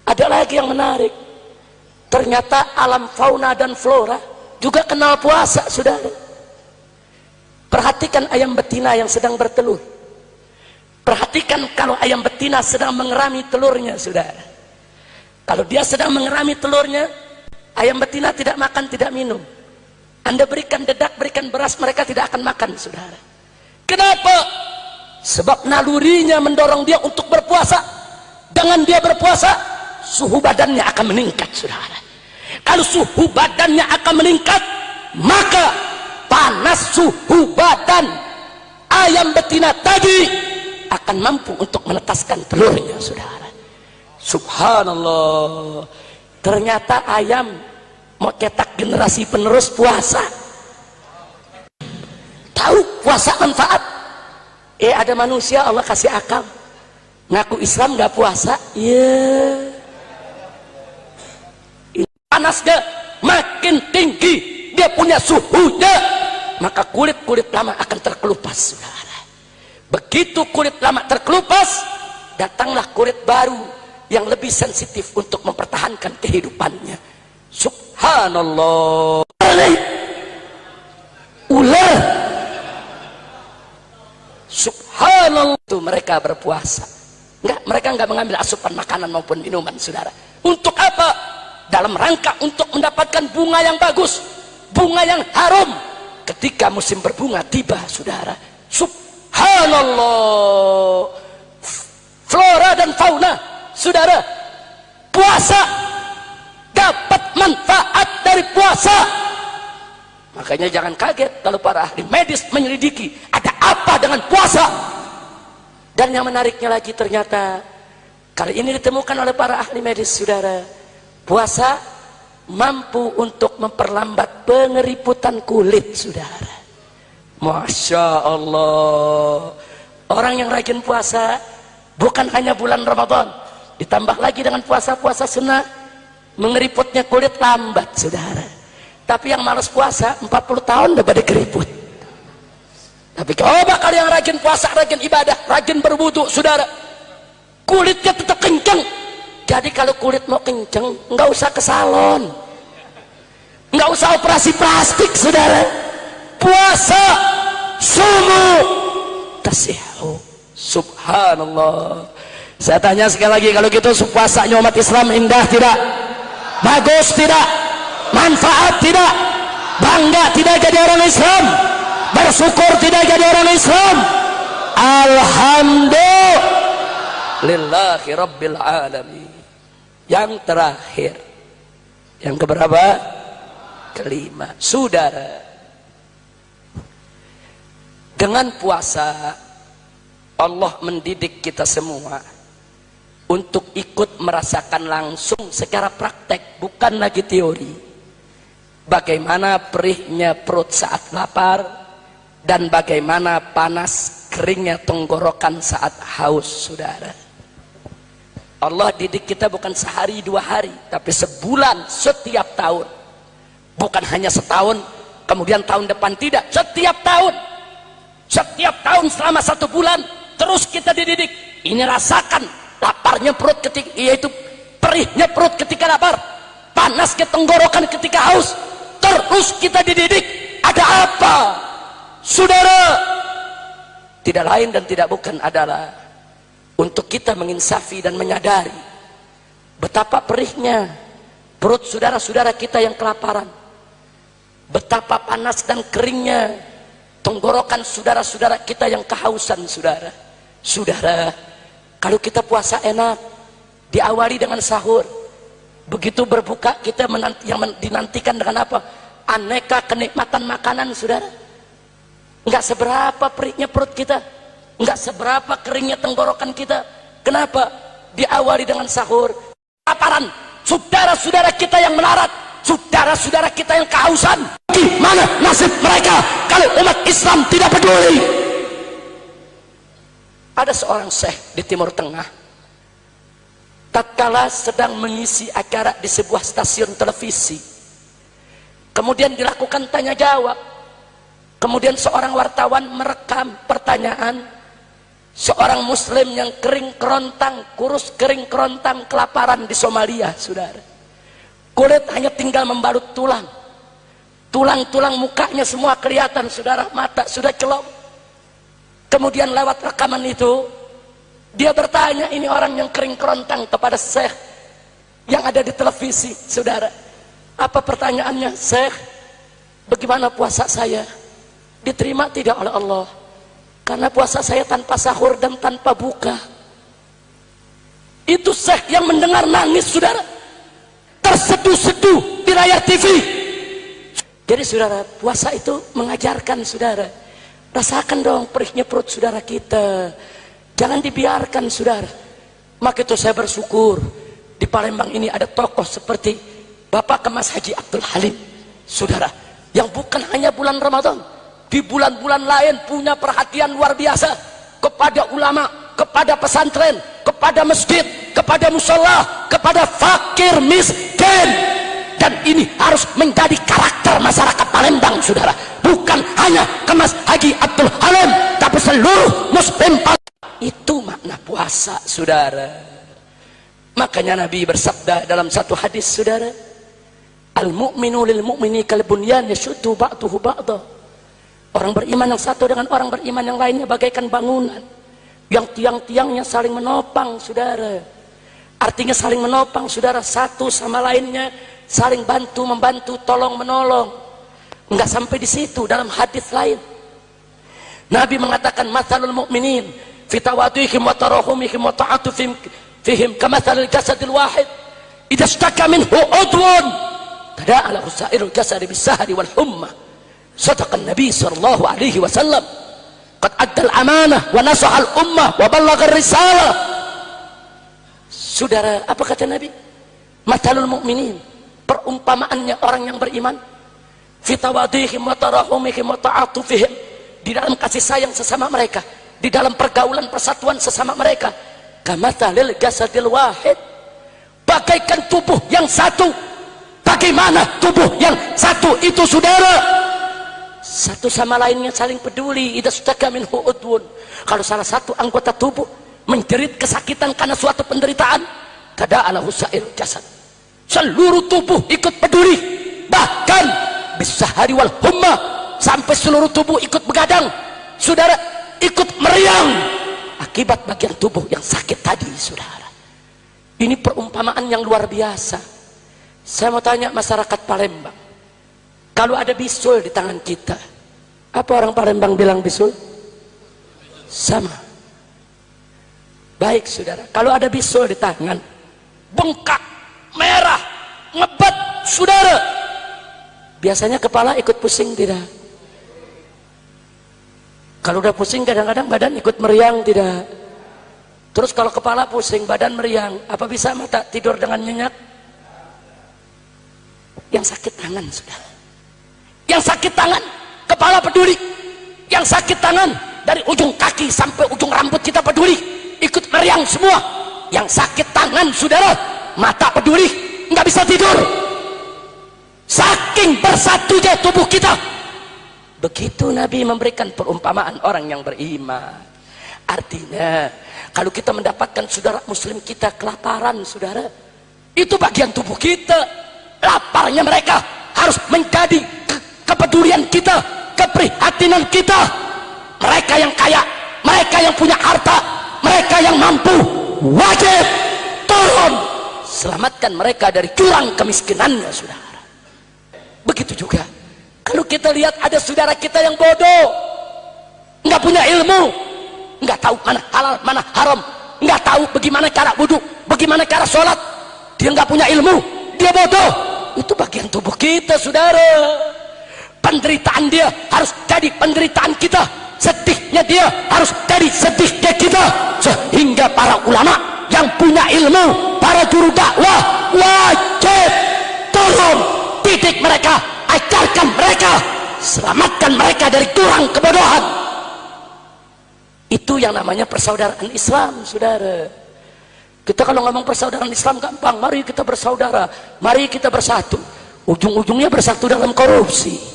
Ada lagi yang menarik. Ternyata alam fauna dan flora juga kenal puasa, saudara. Perhatikan ayam betina yang sedang bertelur. Perhatikan kalau ayam betina sedang mengerami telurnya, saudara. Kalau dia sedang mengerami telurnya, ayam betina tidak makan, tidak minum. Anda berikan dedak, berikan beras, mereka tidak akan makan, saudara. Kenapa? Sebab nalurinya mendorong dia untuk berpuasa. Dengan dia berpuasa, suhu badannya akan meningkat, saudara. Kalau suhu badannya akan meningkat, maka panas suhu badan ayam betina tadi akan mampu untuk menetaskan telurnya, saudara. Subhanallah. Ternyata ayam mau cetak generasi penerus puasa. Tahu puasa manfaat? Ada manusia Allah kasih akal, ngaku Islam nggak puasa. Panasnya makin tinggi, dia punya suhunya, maka kulit lama akan terkelupas, saudara. Begitu kulit lama terkelupas, datanglah kulit baru yang lebih sensitif untuk mempertahankan kehidupannya. Subhanallah. Ular. Subhanallah. Itu mereka berpuasa. Mereka enggak mengambil asupan makanan maupun minuman, saudara. Untuk apa? Dalam rangka untuk mendapatkan bunga yang bagus, bunga yang harum ketika musim berbunga tiba, saudara. Subhanallah. Flora dan fauna, saudara, puasa dapat manfaat dari puasa. Makanya jangan kaget kalau para ahli medis menyelidiki ada apa dengan puasa. Dan yang menariknya lagi, ternyata kali ini ditemukan oleh para ahli medis, saudara, puasa mampu untuk memperlambat pengeriputan kulit, saudara. Masya Allah. Orang yang rajin puasa, bukan hanya bulan Ramadan, ditambah lagi dengan puasa-puasa sunnah, mengeriputnya kulit lambat, saudara. Tapi yang malas puasa 40 tahun udah pada keriput. Tapi coba kalau yang rajin puasa, rajin ibadah, rajin berwudu, saudara, kulitnya tetap kenceng. Jadi kalau kulit mau kenceng, nggak usah ke salon, nggak usah operasi plastik, saudara. Puasa, sumu, tasihu. Subhanallah. Saya tanya sekali lagi, kalau gitu puasanya umat Islam indah tidak? Bagus tidak? Manfaat tidak? Bangga tidak jadi orang Islam? Bersyukur tidak jadi orang Islam? Alhamdulillahi Rabbil Alamin. Yang terakhir, yang keberapa? Kelima, saudara. Dengan puasa Allah mendidik kita semua untuk ikut merasakan langsung secara praktek, bukan lagi teori, bagaimana perihnya perut saat lapar dan bagaimana panas keringnya tenggorokan saat haus, saudara. Allah didik kita bukan sehari dua hari, tapi sebulan, setiap tahun. Bukan hanya setahun kemudian tahun depan, tidak, setiap tahun. Setiap tahun selama 1 bulan terus kita dididik. Ini rasakan laparnya perut ketika, yaitu perihnya perut ketika lapar, panasnya tenggorokan ketika haus. Terus kita dididik. Ada apa? saudara, tidak lain dan tidak bukan adalah untuk kita menginsafi dan menyadari betapa perihnya perut saudara-saudara kita yang kelaparan, betapa panas dan keringnya tenggorokan saudara-saudara kita yang kehausan. Saudara, kalau kita puasa enak, diawali dengan sahur, begitu berbuka kita yang dinantikan dengan apa? Aneka kenikmatan makanan, saudara. Enggak seberapa perihnya perut kita, enggak seberapa keringnya tenggorokan kita. Kenapa? Diawali dengan sahur. Kelaparan saudara-saudara kita yang melarat, saudara-saudara kita yang kehausan. Gimana nasib mereka kalau umat Islam tidak peduli? Ada seorang syekh di Timur Tengah, tatkala sedang mengisi acara di sebuah stasiun televisi, kemudian dilakukan tanya jawab, kemudian seorang wartawan merekam pertanyaan seorang muslim yang kering kerontang, kurus kering kerontang, kelaparan di Somalia, saudara. Kulit hanya tinggal membalut tulang, tulang-tulang mukanya semua kelihatan, saudara, mata sudah celok. Kemudian lewat rekaman itu dia bertanya, ini orang yang kering kerontang, kepada syekh yang ada di televisi, saudara. Apa pertanyaannya? Syekh, bagaimana puasa saya? Diterima tidak oleh Allah? Karena puasa saya tanpa sahur dan tanpa buka. Itu syekh yang mendengar nangis, saudara, terseduh-seduh di layar TV. Jadi saudara, puasa itu mengajarkan, saudara, rasakan dong perihnya perut saudara kita, jangan dibiarkan, saudara. Maka itu saya bersyukur di Palembang ini ada tokoh seperti Bapak Kemas Haji Abdul Halim, saudara, yang bukan hanya bulan Ramadan, di bulan-bulan lain punya perhatian luar biasa kepada ulama, kepada pesantren, kepada masjid, kepada musola, kepada fakir miskin. Dan ini harus menjadi karakter masyarakat Palembang, saudara. Bukan hanya Kemas Haji Abdul Halim, tapi seluruh muslim Palembang. Itu makna puasa, saudara. Makanya Nabi bersabda dalam satu hadis, saudara, al-mu'minu lil mu'mini kal bunyan yashuddu ba'duhu ba'da. Orang beriman yang satu dengan orang beriman yang lainnya bagaikan bangunan yang tiang-tiangnya saling menopang, saudara. Artinya saling menopang, saudara, satu sama lainnya saling bantu membantu, tolong menolong. Enggak sampai di situ, dalam hadis lain Nabi mengatakan, mathalul mu'minin fi tawadduhihim wa tarahumihim wa ta'atufihim fihim kamathalil jasadil wahid idza ishtaka minhu udwun tada'a lahu sa'irul jasadi bis-sahri wal humma. Sadaqan Nabi sallallahu alaihi wasallam, qad adda al-amanah wa nasaha al-ummah wa ballagha ar-risalah. Saudara, apa kata Nabi? Mathalul mu'minin, perumpamaannya orang yang beriman, fi tawadihim wa tarahumihim wa ta'atufihim, di dalam kasih sayang sesama mereka, di dalam pergaulan persatuan sesama mereka, kamathalil jasadil wahid, bagaikan tubuh yang satu. Bagaimana tubuh yang satu itu, saudara? Satu sama lainnya saling peduli. Idza staka minhu udwun, kalau salah satu anggota tubuh menjerit kesakitan karena suatu penderitaan, tada'a lahu sa'irul jasad, seluruh tubuh ikut peduli. Bahkan bis-sahari wal humma, sampai seluruh tubuh ikut begadang, saudara, ikut meriang akibat bagian tubuh yang sakit tadi, saudara. Ini perumpamaan yang luar biasa. Saya mau tanya masyarakat Palembang, kalau ada bisul di tangan kita, apa orang Palembang bilang bisul? Sama. Baik, saudara, kalau ada bisul di tangan, bengkak, merah, ngebat, saudara, biasanya kepala ikut pusing tidak? Kalau udah pusing kadang-kadang badan ikut meriang tidak? Terus kalau kepala pusing, badan meriang, apa bisa mata tidur dengan nyenyak? Yang sakit tangan, saudara, yang sakit tangan kepala peduli, yang sakit tangan dari ujung kaki sampai ujung rambut kita peduli, ikut meriang semua. Yang sakit tangan, saudara, mata peduli, nggak bisa tidur, saking bersatunya tubuh kita. Begitu Nabi memberikan perumpamaan orang yang beriman. Artinya kalau kita mendapatkan saudara muslim kita kelaparan, saudara, itu bagian tubuh kita, laparnya mereka harus menjadi kepedulian kita, keprihatinan kita. Mereka yang kaya, mereka yang punya harta, mereka yang mampu, wajib turun selamatkan mereka dari jurang kemiskinannya, saudara. Begitu juga kalau kita lihat ada saudara kita yang bodoh, nggak punya ilmu, nggak tahu mana halal mana haram, nggak tahu bagaimana cara wudhu, bagaimana cara sholat, dia nggak punya ilmu, dia bodoh. Itu bagian tubuh kita, saudara. Penderitaan dia harus jadi penderitaan kita, sedihnya dia harus jadi sedihnya kita. Sehingga para ulama yang punya ilmu, para juru dakwah wajib turun, didik mereka, ajarkan mereka, selamatkan mereka dari jurang kebodohan. Itu yang namanya persaudaraan Islam, saudara. Kita kalau ngomong persaudaraan Islam gampang, mari kita bersaudara, mari kita bersatu. Ujung-ujungnya bersatu dalam korupsi.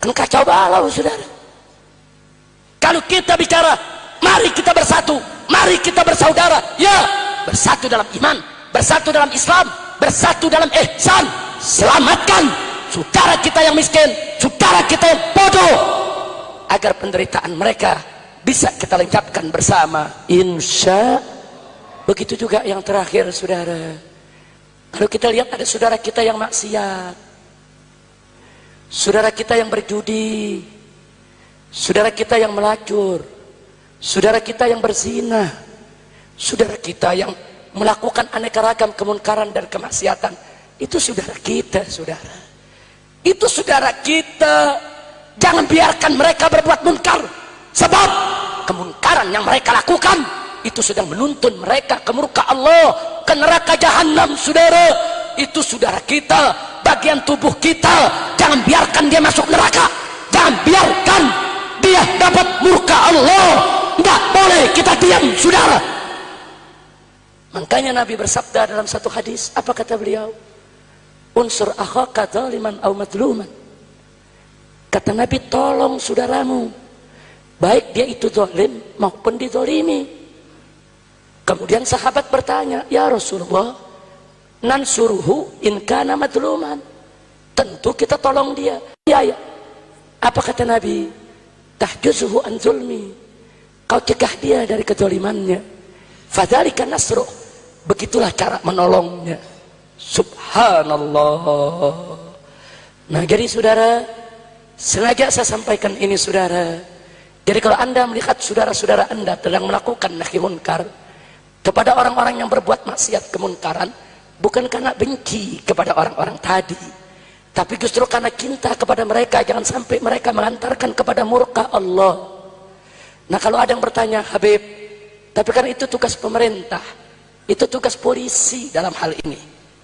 Kan kacau balau, saudara. Kalau kita bicara mari kita bersatu, mari kita bersaudara, ya, bersatu dalam iman, bersatu dalam Islam, bersatu dalam ihsan, selamatkan saudara kita yang miskin, saudara kita yang bodoh, agar penderitaan mereka bisa kita lengkapkan bersama, insya. Begitu juga yang terakhir, saudara. Kalau kita lihat ada saudara kita yang maksiat, saudara kita yang berjudi, saudara kita yang melacur, saudara kita yang berzina, saudara kita yang melakukan aneka ragam kemunkaran dan kemaksiatan, itu saudara kita, saudara. Itu saudara kita. Jangan biarkan mereka berbuat munkar, sebab kemunkaran yang mereka lakukan itu sedang menuntun mereka ke murka Allah, ke neraka jahanam, saudara. Itu saudara kita, bagian tubuh kita. Jangan biarkan dia masuk neraka, jangan biarkan dia dapat murka Allah. Nggak boleh kita diam, saudara. Makanya Nabi bersabda dalam satu hadis, apa kata beliau? Unsur akhaka zaliman aw madluman. Kata Nabi, tolong saudaramu, baik dia itu zalim maupun dizalimi. Kemudian sahabat bertanya, ya Rasulullah, nansuruhu in kana madluman. Tentu kita tolong dia. Ya. Apa kata Nabi? Tahjuzuhu an zulmi. Kau cegah dia dari kezalimannya. Fadzalika nasruh. Begitulah cara menolongnya. Subhanallah. Nah, jadi saudara, sengaja saya sampaikan ini, saudara. Jadi kalau Anda melihat saudara-saudara Anda sedang melakukan nahi munkar kepada orang-orang yang berbuat maksiat kemunkaran, bukan karena benci kepada orang-orang tadi, tapi justru karena cinta kepada mereka. Jangan sampai mereka mengantarkan kepada murka Allah. Nah, kalau ada yang bertanya, Habib, tapi kan itu tugas pemerintah, itu tugas polisi dalam hal ini.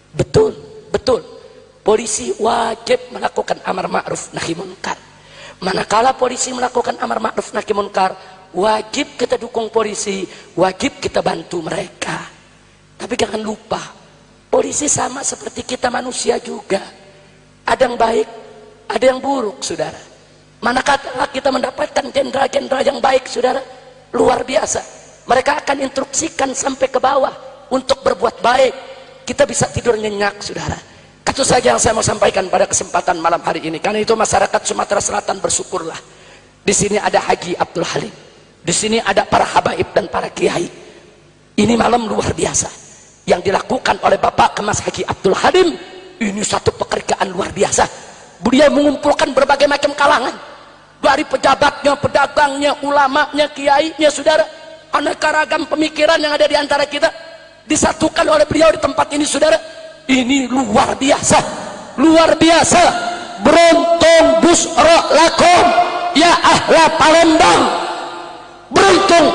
Betul, betul. Polisi wajib melakukan amar ma'ruf nahi munkar. Manakala polisi melakukan amar ma'ruf nahi munkar, wajib kita dukung polisi, wajib kita bantu mereka. Tapi jangan lupa, polisi sama seperti kita manusia juga. Ada yang baik, ada yang buruk, saudara. Manakala kita mendapatkan jenderal-jenderal yang baik, saudara, luar biasa. Mereka akan instruksikan sampai ke bawah untuk berbuat baik. Kita bisa tidur nyenyak, saudara. Itu saja yang saya mau sampaikan pada kesempatan malam hari ini. Karena itu masyarakat Sumatera Selatan bersyukurlah. Di sini ada Haji Abdul Halim. Di sini ada para habaib dan para kiai. Ini malam luar biasa. Yang dilakukan oleh Bapak Kemas Haji Abdul Halim, ini satu pekerjaan luar biasa. Beliau mengumpulkan berbagai macam kalangan. Dari pejabatnya, pedagangnya, ulamanya, kiainya, saudara. Aneka ragam pemikiran yang ada di antara kita disatukan oleh beliau di tempat ini, saudara. Ini luar biasa, luar biasa. Beruntung busra lakum ya ahla Palembang. Beruntung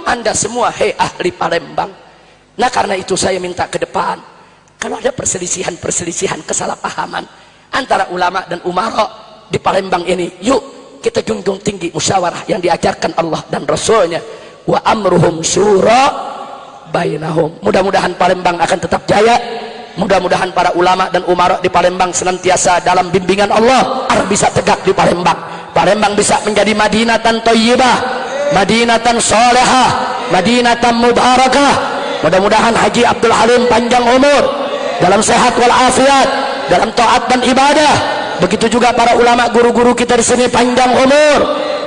Anda semua, hei ahli Palembang. Nah, karena itu saya minta ke depan, kalau ada perselisihan-perselisihan, kesalahpahaman antara ulama dan umara di Palembang ini, yuk kita junjung tinggi musyawarah yang diajarkan Allah dan Rasulnya. Wa amruhum syura bainahum. Mudah-mudahan Palembang akan tetap jaya. Mudah-mudahan para ulama dan umara di Palembang senantiasa dalam bimbingan Allah agar bisa tegak di Palembang. Palembang bisa menjadi Madinatan Thayyibah, Madinatan Salihah, Madinatan Mubarakah. Mudah-mudahan Haji Abdul Halim panjang umur, dalam sehat walafiat, dalam taat dan ibadah, Begitu juga para ulama guru-guru kita di sini panjang umur,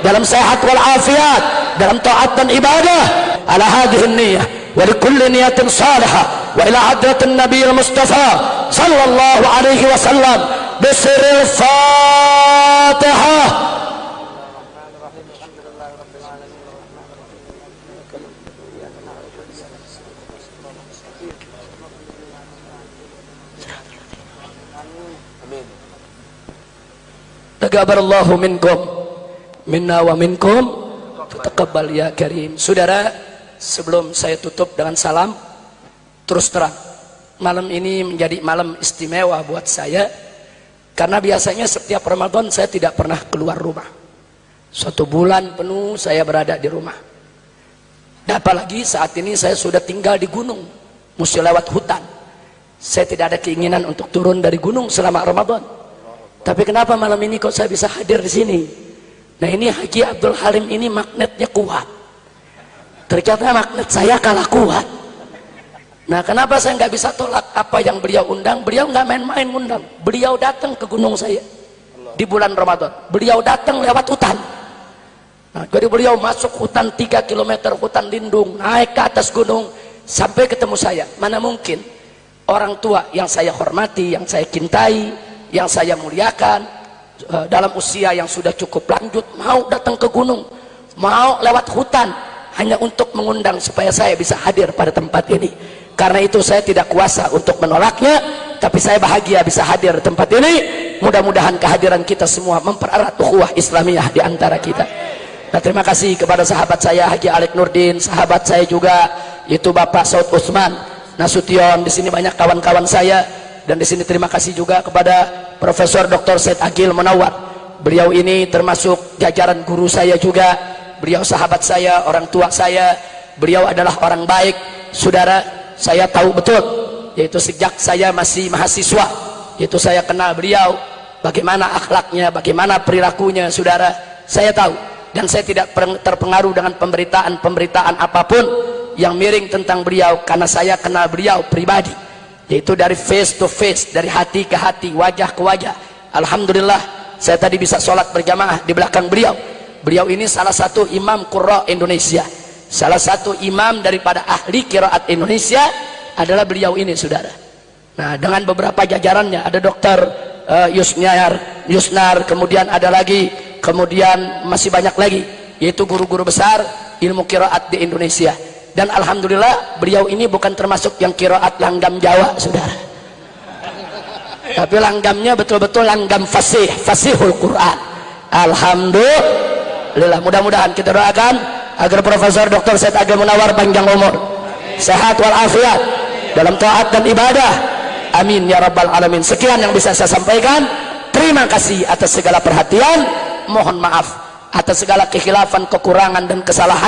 dalam sehat wal afiat, dalam taat dan ibadah. Ala hadhihi niyyah wa likulli niyatin salihah wa ila hadratin nabiyil mustafa sallallahu alaihi wasallam bisiril fatihah. Taqabbalallahu minkum minna wa minkum taqabbal ya karim. Saudara, sebelum saya tutup dengan salam, terus terang malam ini menjadi malam istimewa buat saya, karena biasanya setiap Ramadan saya tidak pernah keluar rumah. 1 bulan penuh saya berada di rumah. Dan apalagi saat ini saya sudah tinggal di gunung, mesti lewat hutan. Saya tidak ada keinginan untuk turun dari gunung selama Ramadan. Tapi kenapa malam ini kok saya bisa hadir di sini? Nah, ini Haji Abdul Halim ini magnetnya kuat. Ternyata magnet saya kalah kuat. Nah, kenapa saya nggak bisa tolak apa yang beliau undang? Beliau nggak main-main undang. Beliau datang ke gunung saya di bulan Ramadan. Beliau datang lewat hutan. Nah, jadi beliau masuk hutan 3 km, hutan lindung, naik ke atas gunung sampai ketemu saya. Mana mungkin orang tua yang saya hormati, yang saya cintai, yang saya muliakan, dalam usia yang sudah cukup lanjut, mau datang ke gunung, mau lewat hutan hanya untuk mengundang supaya saya bisa hadir pada tempat ini. Karena itu saya tidak kuasa untuk menolaknya, tapi saya bahagia bisa hadir di tempat ini. Mudah-mudahan kehadiran kita semua mempererat ukhuwah Islamiyah di antara kita. Nah, terima kasih kepada sahabat saya Haji Alik Nurdin, sahabat saya juga itu Bapak Saud Utsman Nasution. Di sini banyak kawan-kawan saya. Dan di sini terima kasih juga kepada Profesor Dr. Said Agil Munawwar. Beliau ini termasuk jajaran guru saya juga. Beliau sahabat saya, orang tua saya. Beliau adalah orang baik. Saudara, saya tahu betul, yaitu sejak saya masih mahasiswa, yaitu saya kenal beliau, bagaimana akhlaknya, bagaimana perilakunya. Saudara, saya tahu. Dan saya tidak terpengaruh dengan pemberitaan apapun yang miring tentang beliau, karena saya kenal beliau pribadi, yaitu dari face to face, dari hati ke hati, wajah ke wajah. Alhamdulillah, saya tadi bisa sholat berjamaah di belakang beliau. Beliau ini salah satu imam qurra Indonesia, salah satu imam daripada ahli qiraat Indonesia adalah beliau ini, saudara. Nah, dengan beberapa jajarannya, ada Dr. Yusnar, kemudian ada lagi, kemudian masih banyak lagi, yaitu guru-guru besar ilmu qiraat di Indonesia. Dan alhamdulillah, beliau ini bukan termasuk yang qiraat langgam Jawa, saudara, tapi langgamnya betul-betul langgam fasihul Quran. Alhamdulillah. Mudah-mudahan kita doakan agar Profesor Dr. Said Agil Munawwar panjang umur, sehat wal afiat dalam taat dan ibadah. Amin ya rabbal alamin. Sekian yang bisa saya sampaikan. Terima kasih atas segala perhatian. Mohon maaf atas segala kekhilafan, kekurangan dan kesalahan.